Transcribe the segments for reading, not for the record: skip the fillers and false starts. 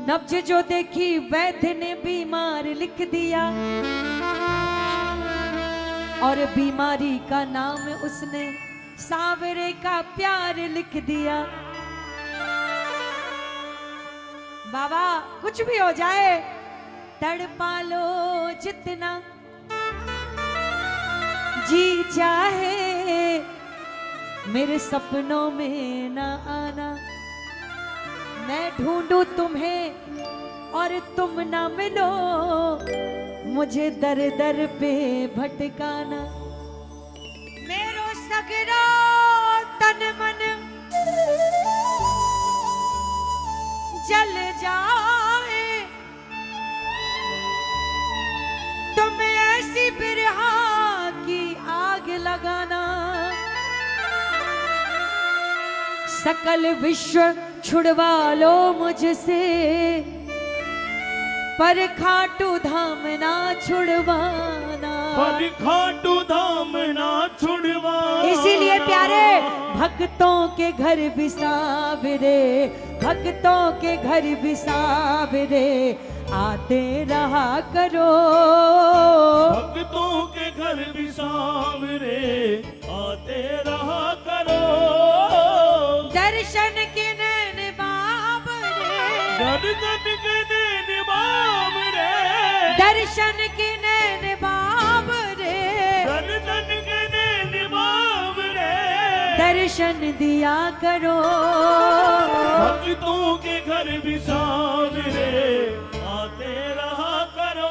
नब्ज जो देखी वैद्य ने बीमार लिख दिया और बीमारी का नाम उसने सावरे का प्यार लिख दिया। बाबा कुछ भी हो जाए तड़पा लो जितना जी चाहे, मेरे सपनों में ना आना, मैं ढूंढूं तुम्हें और तुम ना मिलो, मुझे दर दर पे भटकाना। मेरो सगरो तन मन जल जाए, तुम ऐसी बिरहा की आग लगाना। सकल विश्व छुड़वा लो मुझसे, पर खाटू धाम ना छुड़वाना, पर खाटू धाम ना छुड़वाना। इसीलिए प्यारे भक्तों के घर बिसावरे, भक्तों के घर बिसावरे आते रहा करो, भक्तों के घर बिसावरे आते रहा करो। दर्शन के नैन बाबरे, दर्शन के नैन बाबरे, दर्शन के नैन बाबरे, दर्शन के नैन बाबरे दर्शन दिया करो। भक्तों के घर बिसावरे आते रहा करो।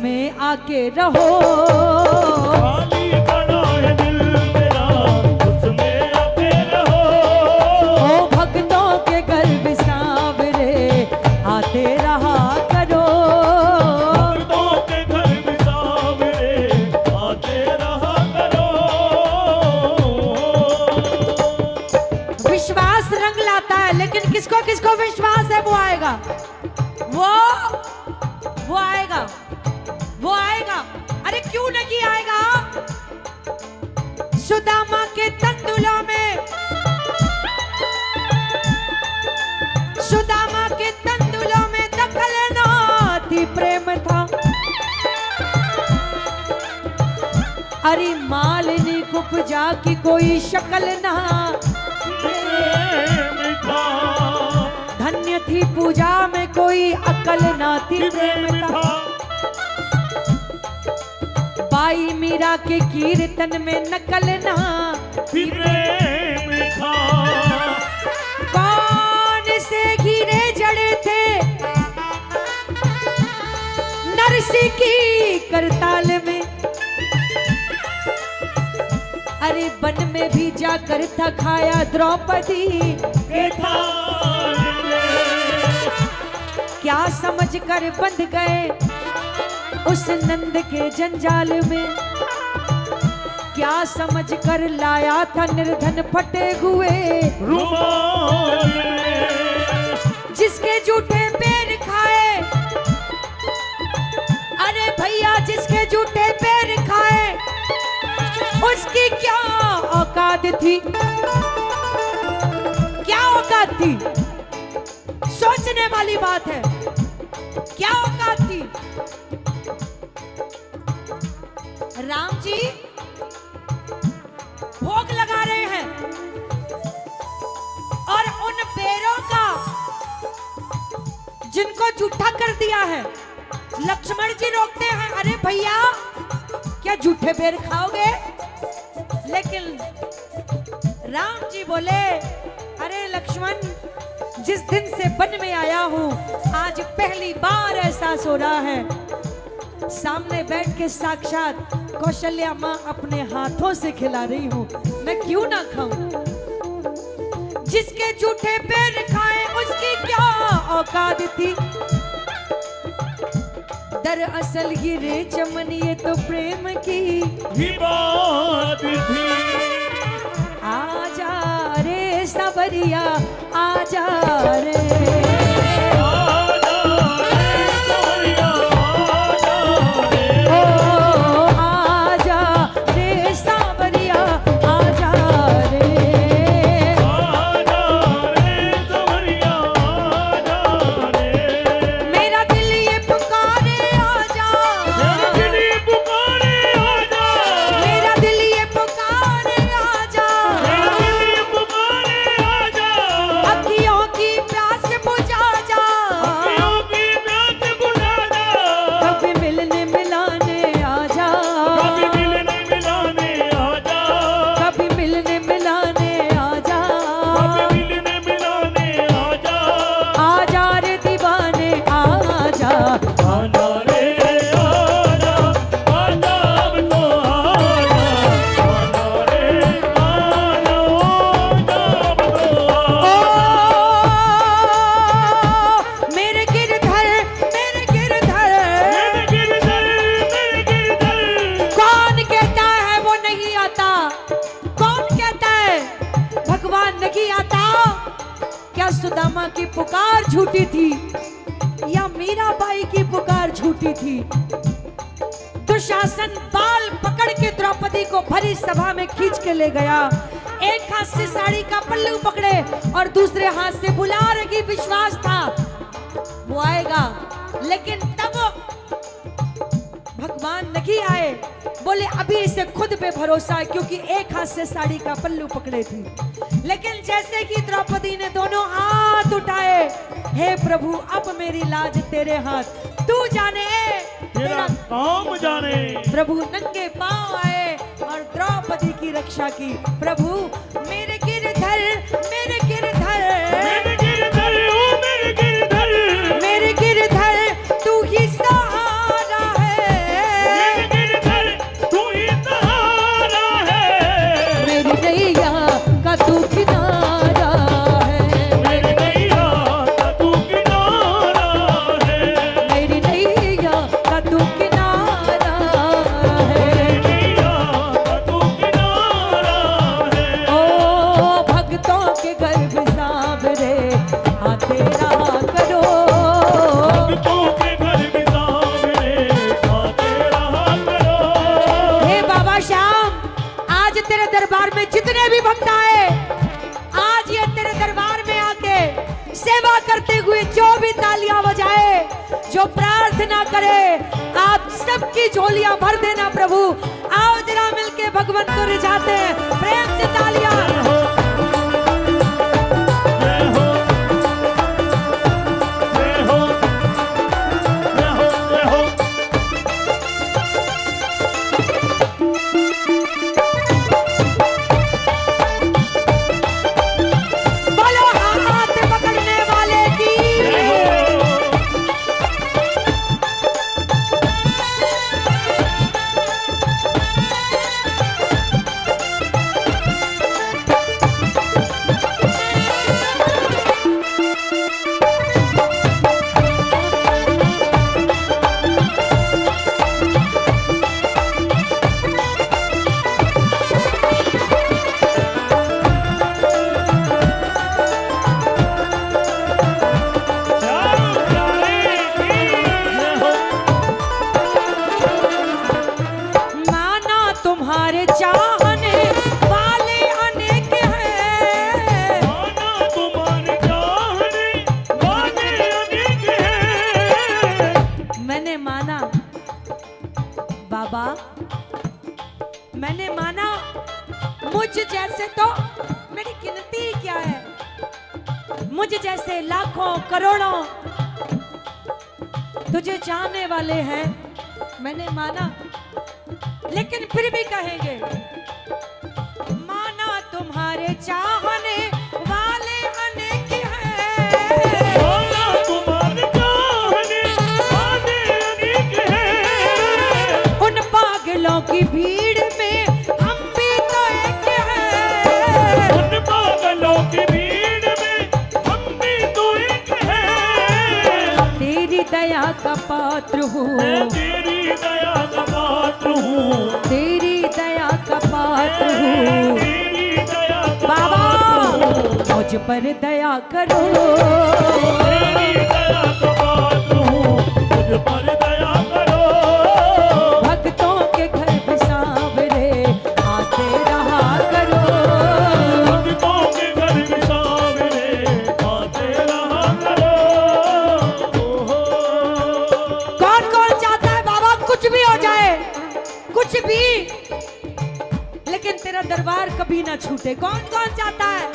में आके रहो। जिसको किसको विश्वास है वो आएगा, वो आएगा, वो आएगा। अरे क्यों नहीं आएगा? सुदामा के तंदुलों में, सुदामा के तंदुलों में दखल ना थी, प्रेम था। अरे मालिनी कुपजा की कोई शक्ल ना, धन्य थी पूजा में कोई अकल ना थी, प्रेम था। बाई मीरा के कीर्तन में नकल ना, प्रेम था। कौन से हीरे जड़े थे नरसी की करताल में। अरे वन में भी जाकर था खाया द्रौपदी के थाल में। क्या समझ कर बंध गए उस नंद के जंजाल में, क्या समझ कर लाया था निर्धन फटे हुए रुमाल, जिसके जूठे पैर खाए। अरे भैया जिसके जूठे पैर खाए उसकी क्या औकात थी, क्या औकात थी? सोचने वाली बात है, क्या औकात थी? राम जी भोग लगा रहे हैं और उन पैरों का जिनको जूठा कर दिया है, लक्ष्मण जी रोकते हैं, अरे भैया क्या जूठे पैर खाओगे? लेकिन राम जी बोले, अरे लक्ष्मण, जिस दिन से वन में आया हूं आज पहली बार एहसास हो रहा है, सामने बैठ के साक्षात कौशल्या माँ अपने हाथों से खिला रही हूँ, मैं क्यों ना खाऊं? जिसके जूठे पैर खाए उसकी क्या औकात थी? दरअसल ही रे चमन ये तो प्रेम की ही बात थी। आजा रे सबरिया आजा रे, सुदामा की पुकार झूठी थी या मीराबाई की पुकार झूठी थी? दुशासन बाल पकड़ के द्रौपदी को भरी सभा में खींच के ले गया, एक हाथ से साड़ी का पल्लू पकड़े और दूसरे हाथ से बुला रही। विश्वास था वो आएगा, लेकिन तब भगवान नहीं आए। बोले अभी इसे खुद पे भरोसा है, क्योंकि एक हाथ से साड़ी का पल्लू पकड़े थी। लेकिन जैसे कि द्रौपदी ने दोनों हाथ उठाए, हे प्रभु अब मेरी लाज तेरे हाथ, तू जाने तेरा काम जाने। प्रभु नंगे पांव आए और द्रौपदी की रक्षा की। प्रभु मेरे गिरधर, मेरे गिरधर, मेरे गिरधर, ओ मेरे गिरधर, मेरे गिरधर तू ही सहारा है, मेरे गिरधर तू ही सहारा है, मेरी नैया का तू किनारा है, मेरी नैया का तू किनारा है, मेरी नैया का तू किनारा है, मेरी नैया का तू किनारा है। ओ में जितने भी भक्त आए, आज ये तेरे दरबार में आके सेवा करते हुए जो भी तालियां बजाए, जो प्रार्थना करे, आप सबकी झोलियां भर देना प्रभु। आओ जरा मिलके भगवान को रिझाते हैं, प्रेम से तालियां। मैंने माना मुझ जैसे, तो मेरी गिनती क्या है, मुझ जैसे लाखों करोड़ों तुझे चाहने वाले हैं, मैंने माना। लेकिन फिर भी कहेंगे माना तुम्हारे चाहने वाले अनेक हैं, माना तुम्हारे चाहने वाले अनेक हैं, उन पागलों की भीड़ में हम भी तो एक हैं, उन पागलों की भीड़ में हम भी तो एक हैं। तेरी दया का पात्र हूँ, मैं तेरी दया का पात्र हूँ, तेरी दया का पात्र हूँ, तेरी दया का बाबा पात्र हूँ, मुझ पर दया करो, तेरी दया का पात्र हूँ, मुझ पर दया करो। भक्तों के घर में सांवरे आते रहा करो, भक्तों के घर में सांवरे आते रहा करो। कौन कौन चाहता है बाबा कुछ भी हो जाए, कुछ भी, लेकिन तेरा दरबार कभी ना छूटे। कौन कौन चाहता है,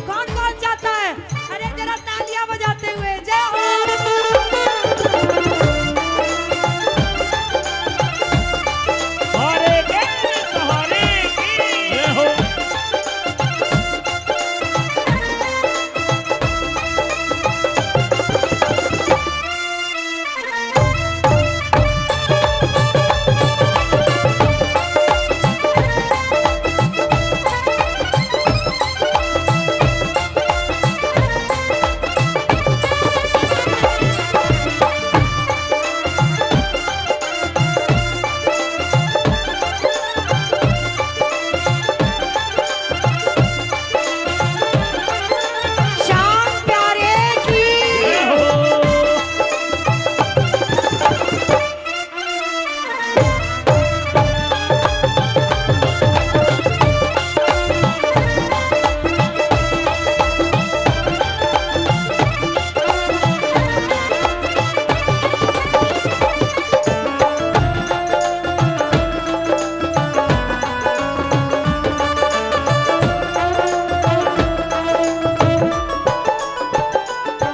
कौन कौन चाहता है? अरे जरा तालियां बजाते हुए जय हो। हरे के सहारे की जय हो। श्याम प्यारे की जय हो।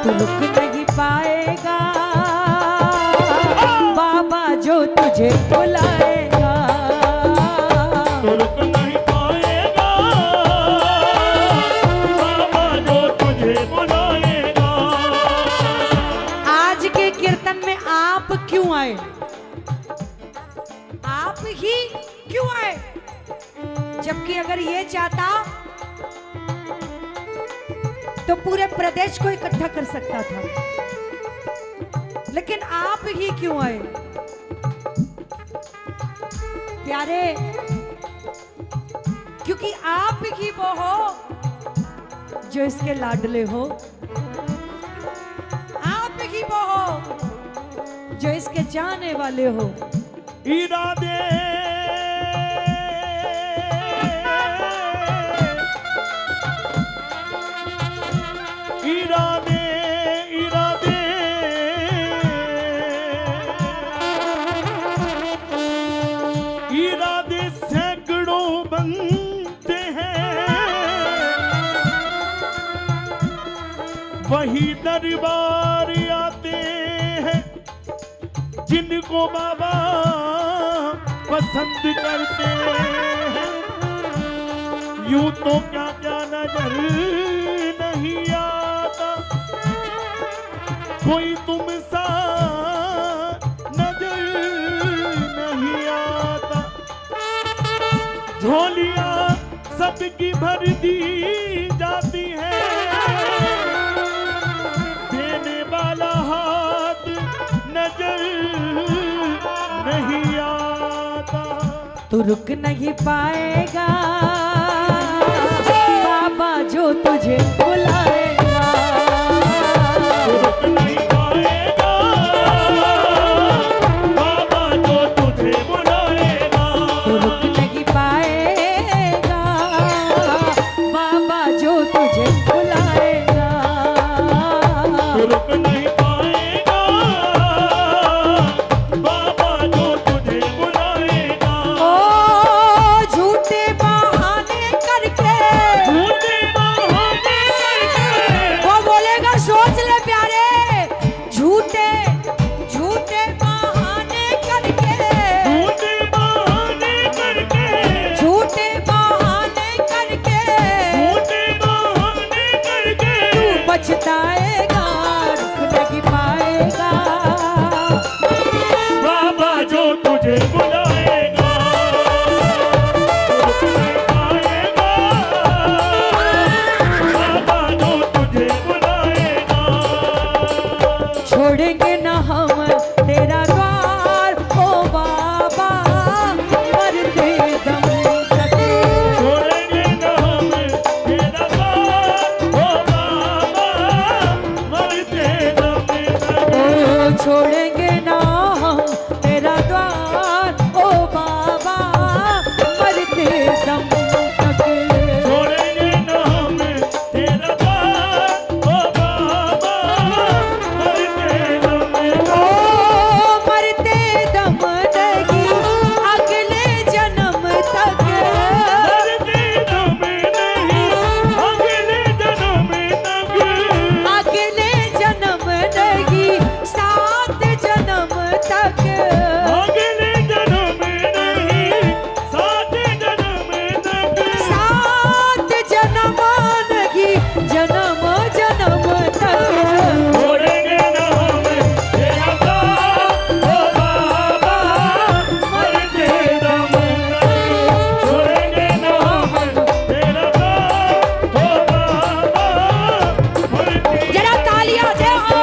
तू रुक नहीं पाएगा बाबा जो तुझे बुलाएगा, तो रुक नहीं पाएगा बाबा जो तुझे बुलाएगा। आज के कीर्तन में आप क्यों आए, आप ही क्यों आए? जबकि अगर ये चाहता तो पूरे प्रदेश को इकट्ठा कर सकता था, लेकिन आप ही क्यों आए? प्यारे, क्योंकि आप ही वो हो जो इसके लाडले हो, आप ही वो हो जो इसके जाने वाले हो। इरादे बनते हैं, वही दरबार आते हैं जिनको बाबा पसंद करते हैं। यूं तो क्या क्या नजर नहीं आता, कोई तुम सा नजर नहीं आता। झोलियां सबकी भर दी जाती है, देने वाला हाथ नजर नहीं आता। तू रुक नहीं पाएगा बाबा जो तुझे बुलाएगा। तू रुक नहीं पाएगा बाबा जो तुझे बुलाएगा। तू रुक नहीं पाएगा बाबा जो तुझे बुलाएगा। तू रुक नहीं पाएगा बाबा जो तुझे बुलाएगा। ओ झूठे बहाने करके झूठे बहाने करके वो बोलेगा, सोच ले प्यारे, झूठे झूठे बहाने करके, झूठे बहाने करके झूठे बहाने करके झूठे बहाने करके तू पछताएगा, रुक नहीं पाएगा बाबा जो तुझे बुलाएगा। तू रुक नहीं पाएगा बाबा जो तुझे बुलाएगा। छोड़ेंगे न हम तेरा द्वार ओ बाबा, मरते दम तक। छोड़ेंगे न हम तेरा द्वार, ओ बाबा, मरते दम तक। ओ छोड़ेंगे ना हम तेरा द्वार ओ बाबा, मरते दम तक। छोड़ेंगे न हम तेरा द्वार, ओ बाबा, मरते दम तक। ओ मरते दम नहीं अगले जन्म तक। मरते दम नहीं अगले जन्म तक। अगले जन्म नहीं 7 जन्म तक। अगले जन्म नहीं 7 जन्म तक। 7 जन्म नहीं जन्म जन्म तक। छोड़ेंगे न हम तेरा द्वार, ओ बाबा, मरते दम तक। छोड़ेंगे न हम तेरा द्वार, ओ बाबा, मरते। जरा तालियां दे हो।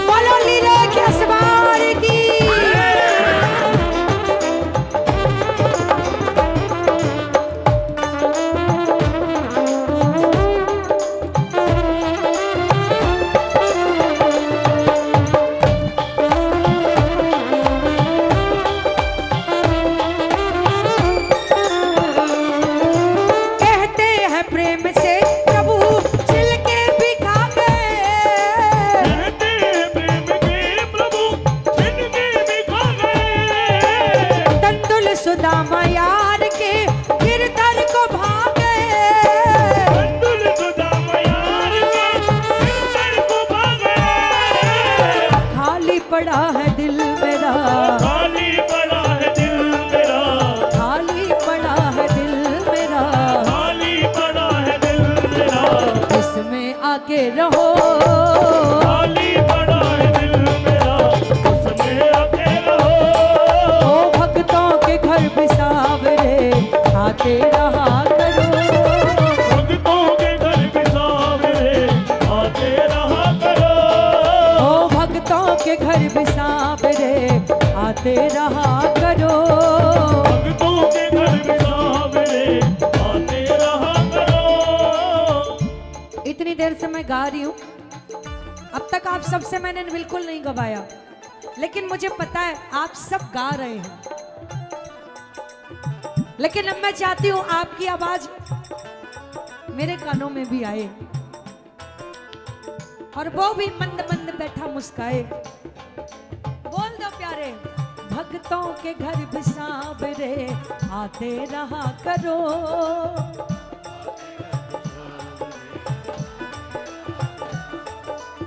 बोलो लीले के सवार की। कहते हैं प्रेम से प्रभु छिलके भी खा गए। कहते हैं प्रेम के प्रभु जिनके भी खा गए। तंदुल सुदामा यार के गिरधर को भागे। तंदुल सुदामा यार के गिरधर को भागे। खाली पड़ा है दिल मेरा, खाली पड़ा है दिल मेरा। खाली पड़ा है दिल मेरा, खाली पड़ा है दिल मेरा। इसमें आके रहो। खाली पड़ा है दिल मेरा, उसमें आके रहो। ओ भक्तों के घर बिसावरे आते रहा करो। भक्तों के घर बिसावरे आते रहा करो। ओ भक्तों के घर बिसावरे आते रहा करो। भक्तों के घर बिसावरे आते रहा करो। देर से मैं गा रही हूँ, अब तक आप सबसे मैंने बिल्कुल नहीं गवाया, लेकिन मुझे पता है आप सब गा रहे हैं। लेकिन अब मैं चाहती हूँ आपकी आवाज मेरे कानों में भी आए और वो भी मंद मंद बैठा मुस्काए। बोल दो प्यारे, भक्तों के घर भी सांवरे आते रहा करो,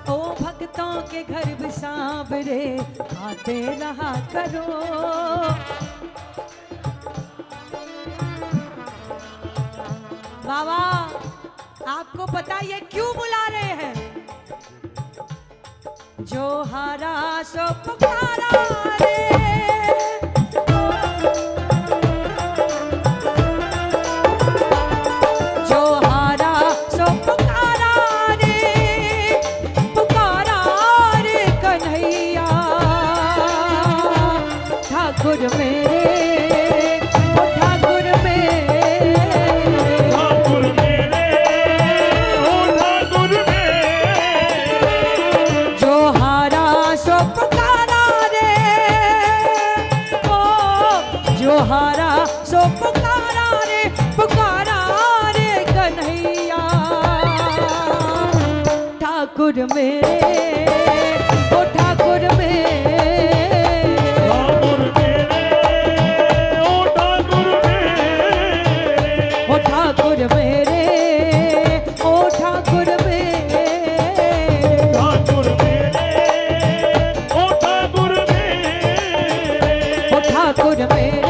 ओ भक्तों के घर भी सांवरे आते रहा करो। बाबा आपको पता ये क्यों बुला रहे हैं? जो हारा सो पुकारा रे, जो हारा सो पुकारा रे, पुकारा रे कन्हैया। ठाकुर मेरे, ओ ठाकुर मेरे, ठाकुर मेरे, ओ ठाकुर मेरे, जो हारा सो पुकारा रे, ओ जो हारा सो पुकारा रे, पुकारा रे कन्हैया। ठाकुर मेरे, ओ ठाकुर मेरे, ठाकुर मेरे, ओ ठाकुर मेरे, ओ ठाकुर मेरे, ओ ठाकुर मेरे, ठाकुर मेरे, ओ ठाकुर मेरे, ओ ठाकुर मेरे,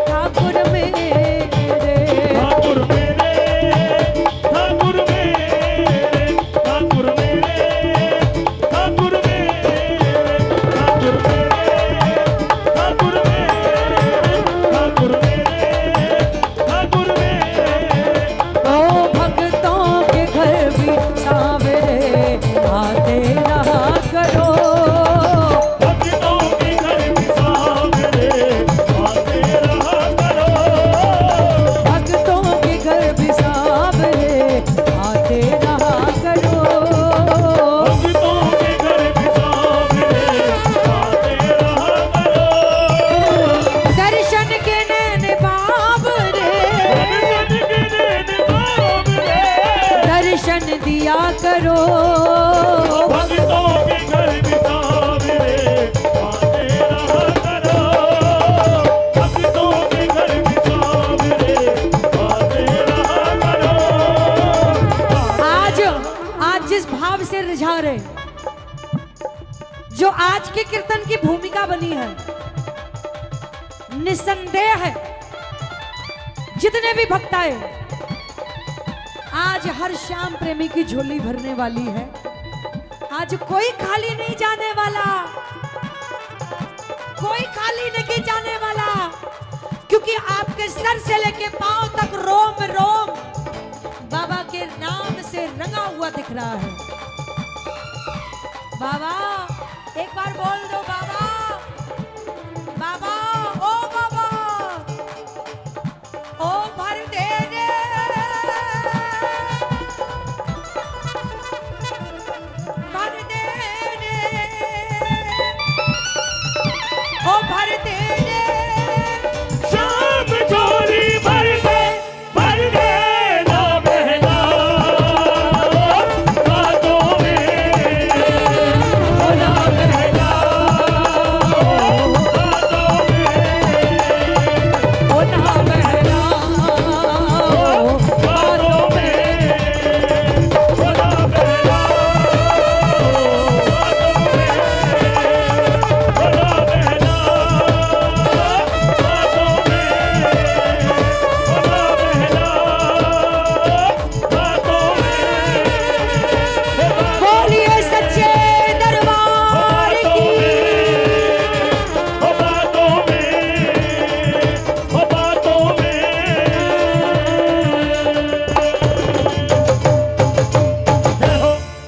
ठाकुर मेरे, ठाकुर मेरे, ठाकुर मेरे, ठाकुर मेरे, ठाकुर मेरे, ठाकुर मेरे, ठाकुर मेरे, ठाकुर मेरे, ठाकुर मेरे, ओ भक्तों के घर भी सांवरे आते रहा करो, भक्तों के घर भी सांवरे आते रहा करो, भक्तों के घर भी सांवरे आते रहा करो। भक्तों के घर भी सांवरे आते रहा करो, दर्शन के नैन बाबरे, दर्शन के नैन बाबरे, दर्शन दिया करो, भक्तों के घर भी सांवरे आते रहा करो, भक्तों के घर भी सांवरे आते रहा करो। आज जिस भाव से रिझा रहे, जो आज के कीर्तन की भूमिका बनी है, निसंदेह है जितने भी भक्त आए, आज हर श्याम प्रेमी की झोली भरने वाली है। आज कोई खाली नहीं जाने वाला, कोई खाली नहीं जाने वाला, क्योंकि आपके सर से लेके पांव तक रोम रोम बाबा के नाम से रंगा हुआ दिख रहा है। बाबा एक बार बोल दो बाबा।